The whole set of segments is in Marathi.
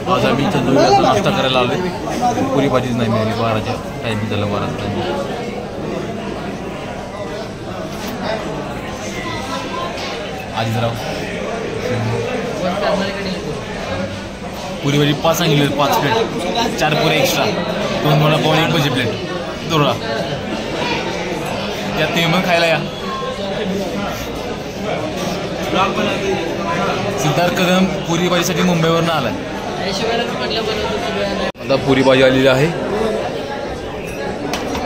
आज आम्ही चंद्रपुरात नाश्ता करायला आलो. पुरी भाजीच नाही मिळाली. 12च्या टायमिंग झालं. 12चा टायमिंग. आजीराव पुरी भाजी 5 सांगितली. 5 प्लेट, 4 पुऱ्या एक्स्ट्रा, 2 वडापाव, 1 भजी प्लेट दोरा. त्यात ते मग खायला या. सिद्धार्थ कदम पुरी भाजीसाठी मुंबईवरून आलाय. आता पुरी भाजी आलेली आहे.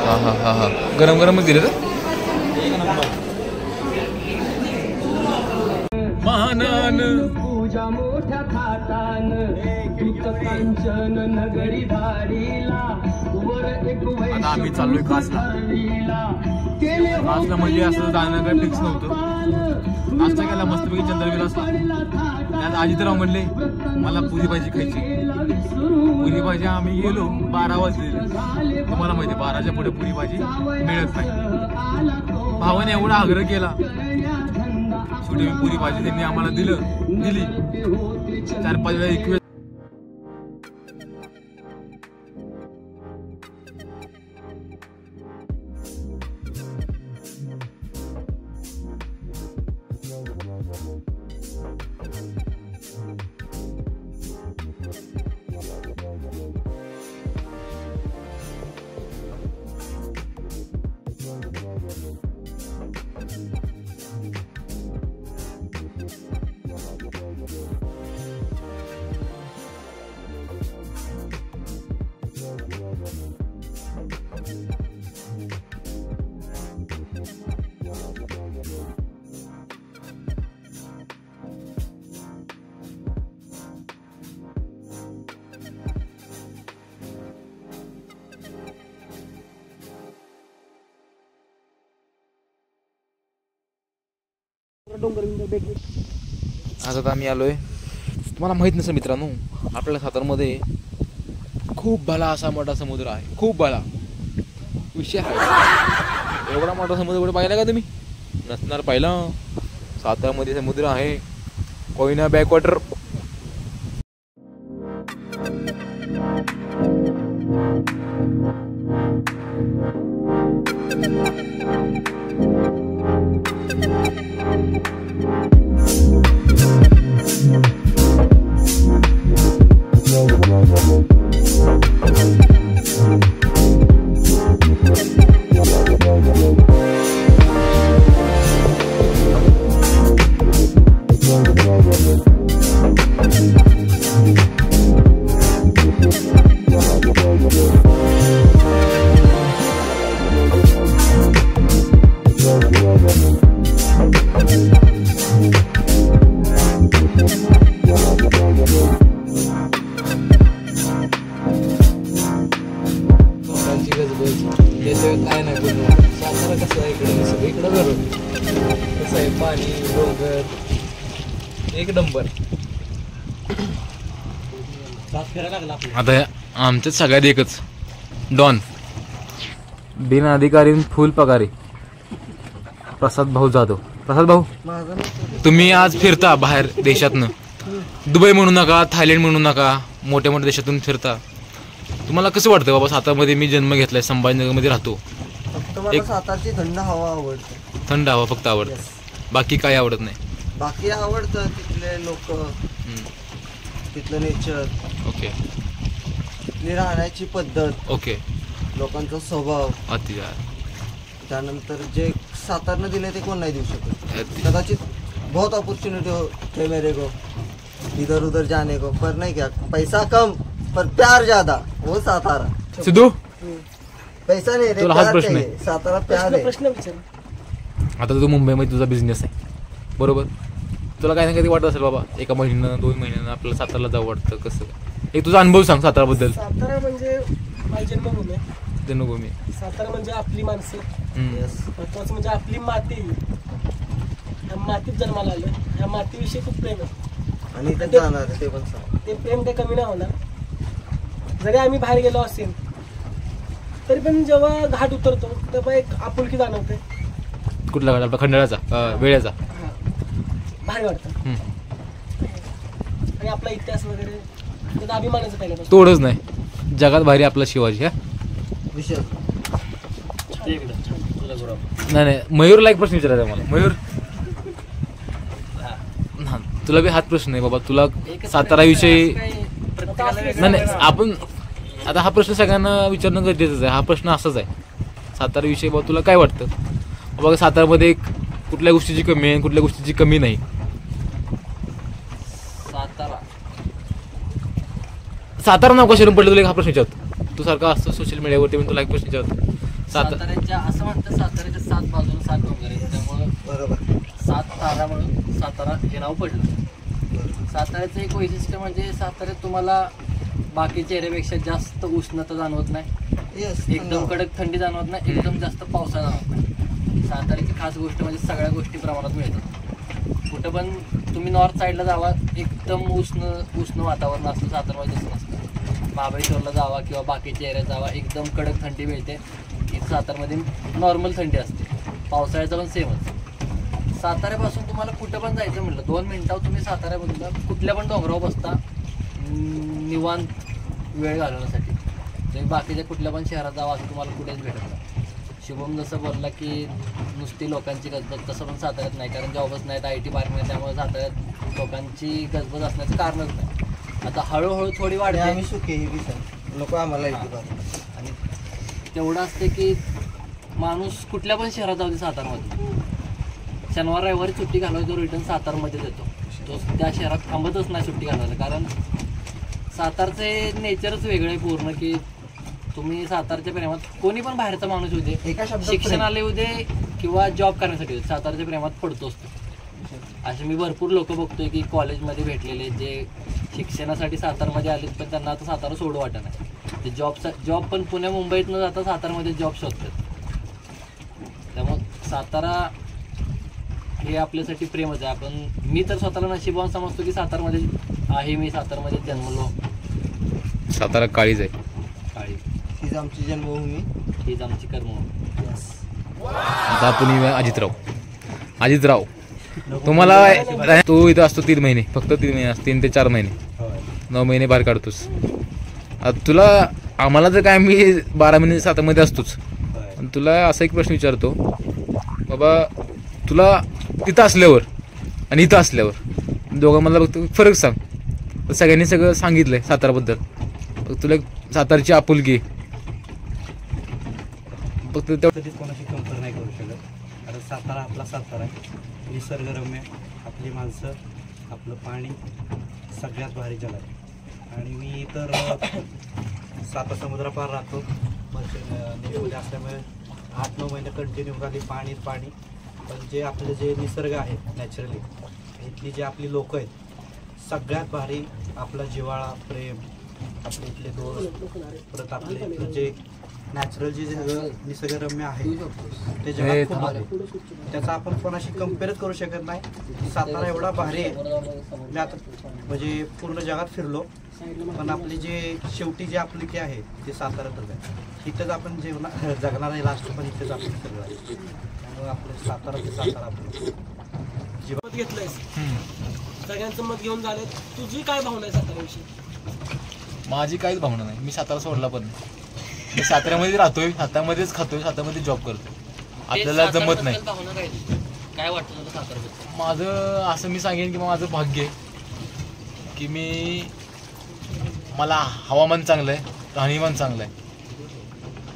हा गरम गरमच दिले तर. महानान पूजा मोठ्या थाटान कांचन नगरी धाडीला. आता आम्ही चाललोय कासला. कासला म्हणजे असं जाणं काय फिक्स नव्हतं. नाश्ता केला मस्तपैकी चंद्रविलासला. त्यात अजितराव म्हणले मला पुरी भाजी खायची. पुरी भाजी आम्ही गेलो. 12 वाजलेले. तुम्हाला माहिती 12च्या पुढे पुरी भाजी मिळत नाही. भावाने एवढा आग्रह केला. शेवटी पुरी भाजी त्यांनी आम्हाला दिली. 4-5 वेळा रिक्वेस्ट. आता आम्ही आलोय. तुम्हाला माहित नसेल मित्रांनो, आपल्या सातारमध्ये खूप भला असा मोठा समुद्र आहे. खूप भला विषय आहे. एवढा मोठा समुद्र कुठे पाहिला का तुम्ही? नसणार पाहिला. सातारमध्ये समुद्र आहे. कोयना बॅकवॉटर. काय नाही पण सातारा कसं आहे इकडे सगळीकडे गरम कसं आहे. पाणी डोंगर एक नंबर. आता आमच्यात सगळ्यात एकच डॉन बिन अधिकारी फुल पगारी प्रसाद भाऊ जाधव. प्रसाद भाऊ, तुम्ही आज फिरता बाहेर देशातनं. दुबई म्हणू नका, थायलंड म्हणू नका, मोठ्या मोठ्या देशातून फिरता. तुम्हाला कसं वाटतं बाबा? सातारमध्ये मी जन्म घेतलाय, संभाजीनगरमध्ये राहतो. फक्त सातारची थंड हवा आवडते. थंड हवा फक्त आवडते, बाकी काही आवडत नाही. बाकी आवडतं तिथले लोक, तिथलं नेचर, ओके, तिथली राहण्याची पद्धत, ओके, लोकांचा स्वभाव, अतिशय. त्यानंतर जे सातारनं दिले ते कोण नाही देऊ शकत. कदाचित बहुत अपॉर्चुनिटी थे मेरे को इधर उधर जाने को, पर नहीं क्या, पैसा कम पर प्यार ज्यादा, वो सातारा. सिद्धू, पैसा नाही रे, प्यार चाहिए. सातारा प्यार आहे. प्रश्न विचार. आता तू मुंबईमध्ये तुझा बिझनेस आहे बरोबर, तुला काही ना कधी वाटत असेल बाबा 1 महिन्यानं 2 महिन्यानं आपल्याला सातारला जावं वाटतं, कसं? एक तुझा अनुभव सांग साताराबद्दल. सातारा म्हणजे माझी जन्मभूमी. जन्मभूमी. सातारा म्हणजे आपली माणसं, महत्वाचं म्हणजे आपली माती. या मातीत जन्माला आलं, या मातीविषयी खूप प्रेम आहे आणि ते जाणार ते पण सांग. ते प्रेम काही कमी नाही होणार. जरी आम्ही बाहेर गेलो असेल तरी पण जेव्हा घाट उतरतो तेव्हा एक आपुलकी जाणवते. कुठला घाट? आपला खंडाळाचा, वेळेचा. भारी वाटतं. आणि आपला इतिहास वगैरे त्याचा अभिमानाचं पहिल्यापासून. तोडच नाही, जगात भारी आपला शिवाजी. हा विशाल नाही नाही, मयूरला एक प्रश्न विचारायचा आहे मला. मयूर, हा तुला बी हाच प्रश्न आहे बाबा. तुला सातारा विषयी नाही नाही, आपण आता हा प्रश्न सगळ्यांना विचारणं गरजेचंच आहे. हा प्रश्न असाच आहे, सातारा विषयी बाबा तुला काय वाटतं बाबा, सातारामध्ये कुठल्या गोष्टीची कमी आहे, कुठल्या गोष्टीची कमी नाही? सातारा नाव कशावरून पडलं तुला, हा प्रश्न विचारतो. तू सारखा असतो सोशल मीडियावरती, पण तुला एक प्रश्न विचारतो. साताऱ्याच्या असं म्हणतात साताऱ्याच्या 7 बाजूला 7 डोंगर आहेत, त्यामुळं बरोबर 7 तारा म्हणून सातारा हे नाव पडलं. साताऱ्याचं एक वैशिष्ट्य म्हणजे साताऱ्यात तुम्हाला बाकीच्या एरियापेक्षा जास्त उष्णता जाणवत नाही, येस एकदम कडक थंडी जाणवत नाही, एकदम जास्त पावसाळा जाणवत नाही. साताऱ्याची खास गोष्ट म्हणजे सगळ्या गोष्टी प्रमाणात मिळतात. कुठं पण तुम्ही नॉर्थ साईडला जावा, एकदम उष्ण वातावरण असतं. सातारमध्ये तसं नसतं. महाबळेश्वरला जावा किंवा बाकीच्या एरियात जावा, एकदम कडक थंडी मिळते. इथं सातारमध्ये नॉर्मल थंडी असते. पावसाळ्याचं पण सेमच. साताऱ्यापासून तुम्हाला कुठं पण जायचं म्हटलं 2 मिनिटावर तुम्ही साताऱ्यामधून कुठल्या पण डोंगरावर बसता निवांत वेळ घालवण्यासाठी. तुम्ही बाकीच्या कुठल्या पण शहरात जावा असं तुम्हाला कुठेच भेटत नाही. शुभम जसं बोलला की नुसती लोकांची गजबज, तसं पण साताऱ्यात नाही, कारण जॉबच नाहीत, IT पार्क नाही, त्यामुळे साताऱ्यात लोकांची गजबज असण्याचं कारणच नाही. आता हळूहळू थोडी वाढते. आम्ही सुखी ही विशाल लोक आम्हाला आणि तेवढं असते की माणूस कुठल्या पण शहरात जाऊ दे सातारमध्ये, शनिवार रविवारी सुट्टी घालवायची, तो रिटर्न सातारमध्येच येतो. तो त्या शहरात थांबतच नाही सुट्टी घालवायला, कारण सातारचे नेचरच वेगळं आहे पूर्ण. की तुम्ही सातारच्या प्रेमात कोणी पण बाहेरचा माणूस येऊ दे, एका शब्दात शिक्षणाला येऊ दे किंवा जॉब करण्यासाठी येऊ दे, सातारच्या प्रेमात पडतोच तो. असे मी भरपूर लोक बघतोय की कॉलेजमध्ये भेटलेले जे शिक्षणासाठी सातारमध्ये आलेत, पण त्यांना आता सातारा सोडू वाटत नाही. ते जॉब पण पुणे मुंबईत न जाता सातारमध्ये जॉब शोधतात. त्यामुळं सातारा हे आपल्यासाठी प्रेमच आहे. मी तर स्वतःला नशिबवान समजतो की सातारमध्ये आहे, मी सातारमध्ये जन्मलो. सातारा काळीज आहे. काळी हीच आमची जन्मभूमी, हीच आमची कर्मभूमी. आता आपण येऊया अजितराव. तुम्हाला तू इथं असतो 3 महिने, फक्त 3 महिने, 3 ते 4 महिने, 9 महिने बाहेर काढतोस. आता तुला आम्हाला जर काय, मी 12 महिने सातारमध्ये असतोच. तुला असा एक प्रश्न विचारतो बाबा, तुला तिथं असल्यावर आणि इथं असल्यावर दोघांमधला फक्त फरक सांग. सगळ्यांनी सगळं सांगितलंय साताराबद्दल, तुला सातारची आपुलकी फक्त कधीच कोणाची कंपेअर नाही करू शकत. कारण सातारा आपला सातारा आहे, निसर्गरम्य, आपली माणसं, आपलं पाणी सगळ्यात भारी जल आहे. आणि मी तर 7 समुद्रापार राहतो, नेहमीमध्ये असल्यामुळे 8-9 महिने कंटिन्यू खाली पाणी. पण जे आपलं जे निसर्ग आहे नॅचरली, इथली जी आपली लोक आहेत, सगळ्यात भारी आपला जिव्हाळा, प्रेम, आपले इथले दोस्त, परत आपले इथलं जे नॅचरल जे निसर्गरम्य आहे ते जगात खूप भारी. त्याचा आपण कोणाशी कम्पेअरच करू शकत नाही. सातारा एवढा भारी आहे, मी आता म्हणजे पूर्ण जगात फिरलो, पण आपली जे शेवटी जी आपुलकी आहे ते साताऱ्यातच आहे. इथंच आपण जगणार आहे लास्ट, पण इथेच आपण फिरणार आहे. त्यामुळे आपलं सातारा ते सातारा आपलं मत घेतलंयस, सगळ्यांचं मत घेऊन झालं, तुझी काय भावना आहे साताऱ्याविषयी? माझी काहीच भावना नाही. मी सातारा सोडला पण नाही. मी साताऱ्यामध्ये राहतोय, साताऱ्यामध्येच खातोय, साताऱ्यामध्ये जॉब करतोय. आपल्याला जमत नाही. भावना काय वाटतं तुला सातारबद्दल? माझं असं मी सांगेन की माझं भाग्य आहे की मला हवामान चांगलं आहे, राहणीमान चांगलं आहे.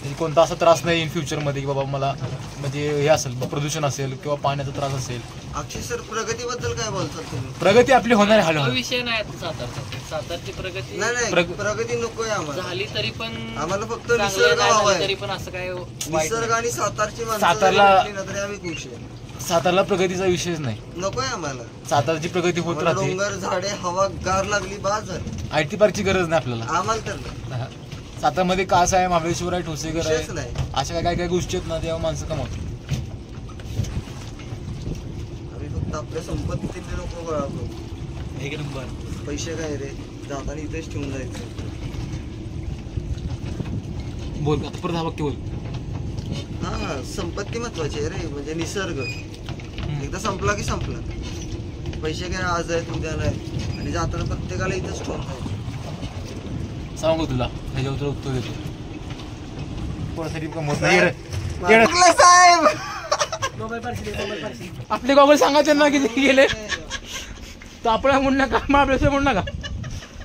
म्हणजे कोणता असा त्रास नाही इन फ्युचरमध्ये की बाबा मला म्हणजे हे असेल, प्रदूषण असेल किंवा पाण्याचा त्रास असेल. अक्षय सर, प्रगतीबद्दल काय बोलतात तुम्ही? प्रगती आपली होणार आहे. हा हळूहळू विषय नाही सातारचा. सातारची प्रगती नाही प्रगती नकोय आम्हाला. झाली तरी पण आम्हाला फक्त चांगलं निसर्ग नाही हवा झालं आहे. तरी पण असं काय वाईट निसर्ग आणि सातारची माणसं सातारला- जरी भेटली ना तरी आम्ही खुश आहे. सातारला प्रगतीचा विषयच नाही. नकोय आम्हाला. सातारची प्रगती होत आम्हाला राहते. डोंगर, झाडे, हवा गार लागली बाज झाली. IT पार्कची गरज नाही आपल्याला. आम्हाला तर नाही. सातारमध्ये कास आहे, महाबळेश्वर आहे, ठोसेघर विषयच आहे, नाही. अशा काय काय गोष्टी आहेत ना, तेव्हा माणसं कमावतात. आम्ही फक्त आपल्या संपत्तीतले लोक गोळा करतो. एक नंबर. पैसे काय रे, जाताना इथेच ठेवून जायचं. बोल आता परत हा वाक्य बोल. हा, संपत्ती महत्वाची आहे रे, म्हणजे निसर्ग एकदा संपला की संपला. पैसे काय आज आहेत उद्या नाही आणि जाताना प्रत्येकाला इथंच ठेवून जायचं. सांगू तुला ह्याच्यावर तुला उत्तर देतो कोणासाठी कमवत नाही कुठलं साहेब मोबाईल पार्सल मोबाईल पार्सल आपले गॉगल सांगा त्यांना किती गेले तर आपल्या म्हणू नका मग आपल्याला म्हणू नका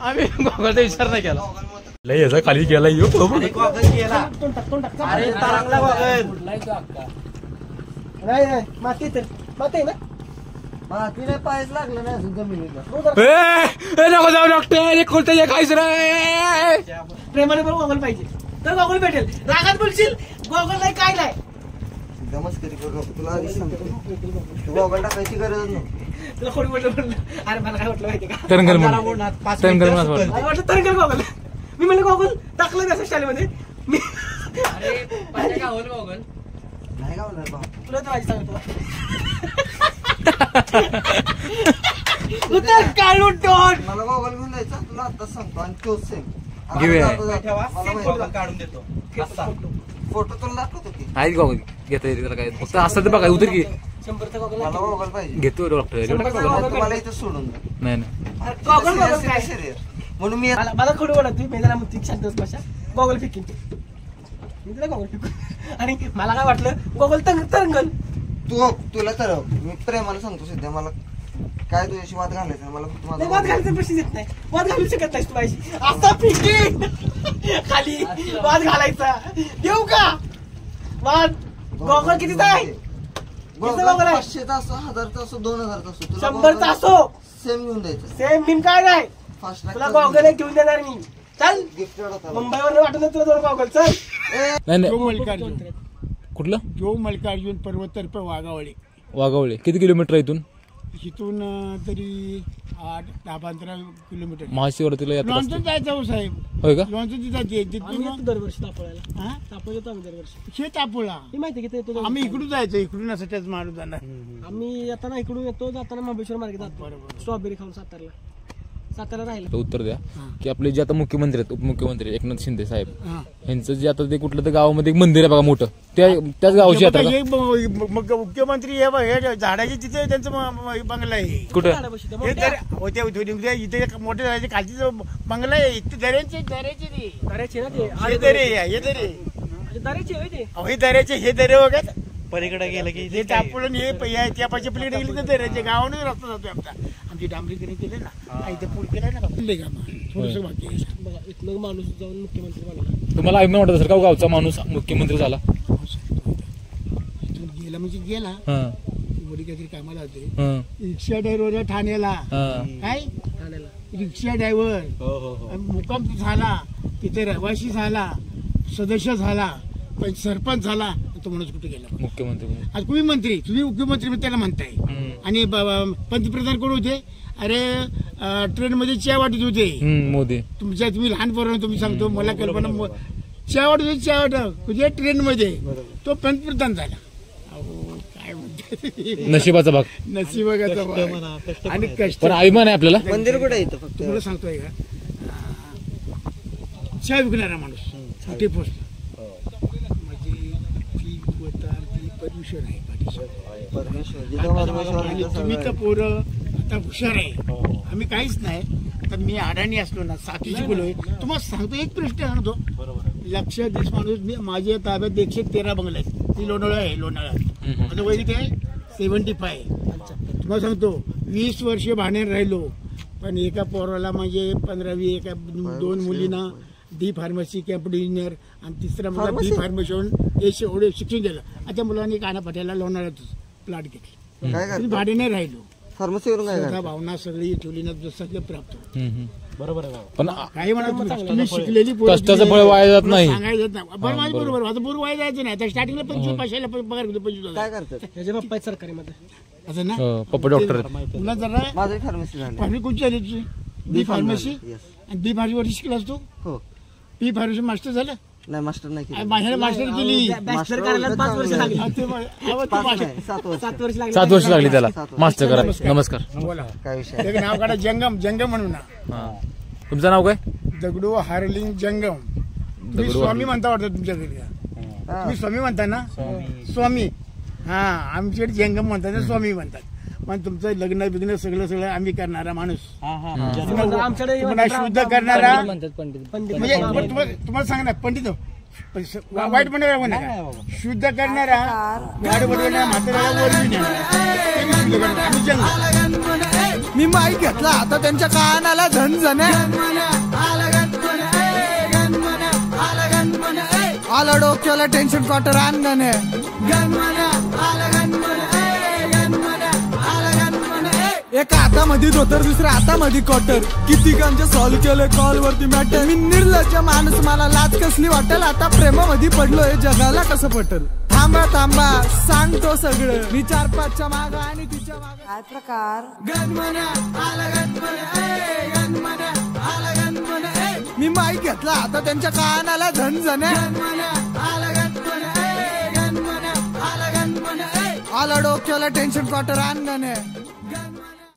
आम्ही गॉगलचा विचार नाही केला लय याचा खाली गेला येऊ तोंड टाक अरे तारंगला गॉगल कुठलाय तो अक्का नाही नाही माती तर माती आहे ना मातीने पायच लागलं नाही अजून जमिनीला. नको जाऊ डॉक्टर कोणतं हे खायचं रे प्रेमाने पण गॉगल पाहिजे तर गॉगल भेटेल रागात बोलशील गॉगल नाही काय नाही एकदमच कधी बघ तुला आधीच सांगतो तू गॉगल टाकायची गरज नव्हती. तुला खोडी म्हटलं अरे मला काय वाटलं माहिती का तरंगल जरा म्हणून बोलणार, 5 तरंगल मिनिटं म्हणून सुकल. मला वाटलं तरंगल गॉगल मी म्हणलं गॉगल टाकलं कसं शाळेमध्ये मी अरे पाहिजे का होल गॉगल नाही का होणार बाप. तुला तर माझी सांगतो उतर काढून टोन मला गॉगल घेऊन जायचा तुला आताच सांगतो आणि तोच सेम घेऊया. ठेवा गॉगल काढून देतो असा. फोटो तुला दाखवतो की आहे गॉगल घेता येते त्याला काय फक्त असं तर बघा उतर की 100चा गॉगल मला गॉगल पाहिजे. घेतो डॉक्टर तुम्हाला इथं सोडून द्या. नाही नाही गॉगल गॉगल काय सिरियस म्हणून मी मला खोडी बोलत मी त्याला म्हणते शांत भाषा गॉगल फेकीन मी तिला गॉगल फेकून आणि मला काय वाटलं गॉगल तरंगल तुला तर मी प्रेमाला सांगतो सध्या मला काय तुझ्याशी वाद घालायचा नाही. मला फक्त माझा वाद घालायचा प्रश्न येत नाही वाद घालू शकत नाहीस तू माझी असा फेकीन खाली वाद घालायचा देऊ का वाद गॉगल कितीचा आहे कितीचा गॉगल आहे 500चा असो 1000चा असो 2000चा असो 100चा असो सेम घेऊन द्यायचं. सेम बिन काय नाही फास्ट तुला गॉगल एक घेऊन देणार मी चल गिफ्ट होता मुंबईवर वाटून तुला दोन गॉगल चल नाही जो नाही मल्लिकार्जुन कुठलं जो मल्लिकार्जुन पर्वततर्फे वाघावळे वाघावळे किती किलोमीटर आहे इथून इथून तरी 8-10-15 किलोमीटर महाशिवरात्रीला यात्रा लॉन्चन असते जायचं हो साहेब होय का लॉन्चन जाते आम्ही तिथून येतो दरवर्षी तापोळ्याला हा? तापोळ येतो आम्ही दरवर्षी हे तापोळा ही माहिती किती येतो आम्ही इकडून जायचं इकडून असं त्याच मारून जाणार आम्ही येताना इकडून येतो जाताना महाबळेश्वर मार्गे जातो स्ट्रॉबेरी खाऊन सातारा राहिला तर उत्तर द्या की आपले जे आता मुख्यमंत्री आहेत उपमुख्यमंत्री एकनाथ शिंदे साहेब हा. यांचं जे आता ते कुठलं तर गावामध्ये एक मंदिर आहे बघा मोठं त्याच गावाची यात्रा का? हे मुख्यमंत्री हे बघ, हे झाडाची तिथे त्यांचं बंगला आहे कुठं हे दर इथे मोठे झाडाचे खालची जो बंगला आहे इथे दऱ्याचे ते दऱ्याचे ना ते हे दरे हे दरे दऱ्याचे होय ते हे दऱ्याचे हे दरे वगैरे पलीकडे गेलं की हे तापडून हे त्या पाचशे प्लेट गेली तर दऱ्याचे गावाने रस्ता जातोय आमचा आमची डांबरीकरण केले ना इथे पूल केलाय ना थोडस बाकी आहे. बघा इथलं माणूस जाऊन मुख्यमंत्री बनला तुम्हाला अभिमान वाटत असेल का गावचा माणूस मुख्यमंत्री झाला इथून गेला म्हणजे गेला हा वडी काहीतरी कामाला होते हा रिक्षा ड्रायव्हर ठाण्याला हा काय ठाण्याला रिक्षा ड्रायव्हर हो हो हो मुक्काम झाला तिथे रहिवासी झाला सदस्य झाला पण सरपंच झाला तो माणूस कुठे गेला मुख्यमंत्री आज तुम्ही मंत्री तुम्ही मुख्यमंत्री त्याला म्हणताय आणि पंतप्रधान कोण होते अरे ट्रेन मध्ये चहा वाटत होते मोदी तुम्ही लहान पोरांना तुम्ही सांगतो मला कल्पना चहा वाटत होते चहा वाटत म्हणजे ट्रेन मध्ये तो पंतप्रधान झाला अहो काय म्हणते नशिबाचा भाग नशिबाचा भाग. आणि कष्ट पण अभिमान आहे आपल्याला मंदिर कुठे आहे इथं फक्त तुम्हाला सांगतोय का चहा विकणारा माणूस छोटी पोस्ट म्हणजे ती परमेश्वर आहे पाठीशी. परमेश्वर जिथं परमेश्वर आणि तिथं तुम्ही सगळं तर आहे. पोरं आता हुशार आहे आम्ही काहीच नाही तर मी अडाणी असलो ना साथीची बोलोय तुम्हाला सांगतो एक प्रश्न सांगतो लक्ष देश माणूस मी माझ्या ताब्यात 113 बंगला आहेत ती लोणावळा आहे लोणावळा माझं वय किती आहे 75. तुम्हाला सांगतो 20 वर्ष भाड्याने राहिलो पण एका पोराला म्हणजे 15-20 एका 2 मुलींना डी फार्मसी कॅम्प्युटर इंजिनियर आणि तिसरा मुलगा बी फार्मसी होऊन एवढे शिक्षण दिलं आता मुलांनी कानापाट्याला लोणावळ्यातच प्लॉट घेतले काय तुम्ही करतो भाड्याने राहिलो फार्मसीवरून काय स्वतः करतो भावना सगळी ठेवली ना सगळं प्राप्त होतं. बरोबर आहे पण काही म्हणा तुम्ही शिकलेली पोरं कष्टाचं तुम्ही- फळ वाया जात नाही. सांगायचं जात नाही बरं माझं बरोबर माझं बरोबर वाया जायचं नाही आता स्टार्टिंगला 25 पैशाला पगार घेतो 25,000 काय करतात त्याचे बाप्पा आहेत सरकारीमध्ये असं ना पप्पा डॉक्टर तुला जरा माझी फार्मसी झाली फार्मसी कोणची आली तुझी बी फार्मसी Yes. आणि बी फार्मसी शिकलास तू हो बी फार्मसी मास्टर झालं नाही मास्टर नाही केलं माझ्याने मास्टर केली बॅचलर करायला 5 वर्ष लागली हा, ते मग- अहो, ते 5 मास्टर- नाही 7 वर्ष 7 वर्ष लागली 7 वर्ष लागली त्याला 7 वर्ष. मास्टर करा नमस्कार बोला काय विषय त्याचं नाव काढा जंगम म्हणून ना हा. तुमचं नाव काय दगडू हार्लिंग जंगम तुम्ही दगडू स्वामी हार्लिंग. म्हणता वाटतं तुमच्या घरी हा. तुम्ही स्वामी म्हणता ना स्वामी हा आमच्याकडे जंगम म्हणतात ना स्वामी म्हणतात पण तुमचं लग्न बिग्न सगळं आम्ही करणारा माणूस, आमच्याकडे तुम्हाला शुद्ध करणारा म्हणतात पंडित. म्हणजे तुम्हाला सांग ना पंडित वाईट म्हणणार नका, शुद्ध करणारा वाढ बनवणारा म्हाताऱ्याला वर घेऊन येणारा. आम्ही जंगल. मी माईक घेतला आता त्यांच्या कानाला झणझण आला डोक्याला टेन्शन क्वार्टर आणगण एका हातामध्ये धोतर दुसऱ्या हातामध्ये कॉटर किती कांचे सॉल्व केले कॉल वरती मॅटर मी निर्लज्ज माणूस मला लाज कसली वाटेल आता प्रेमामध्ये पडलोय जगाला कसं पटेल थांबा थांबा सांगतो सगळं मी 4-5च्या माग आणि तिच्या माग काय प्रकार मी माईक घेतला आता त्यांच्या कानाला झणझण आला डोक्याला टेन्शन क्वार्टर आणगण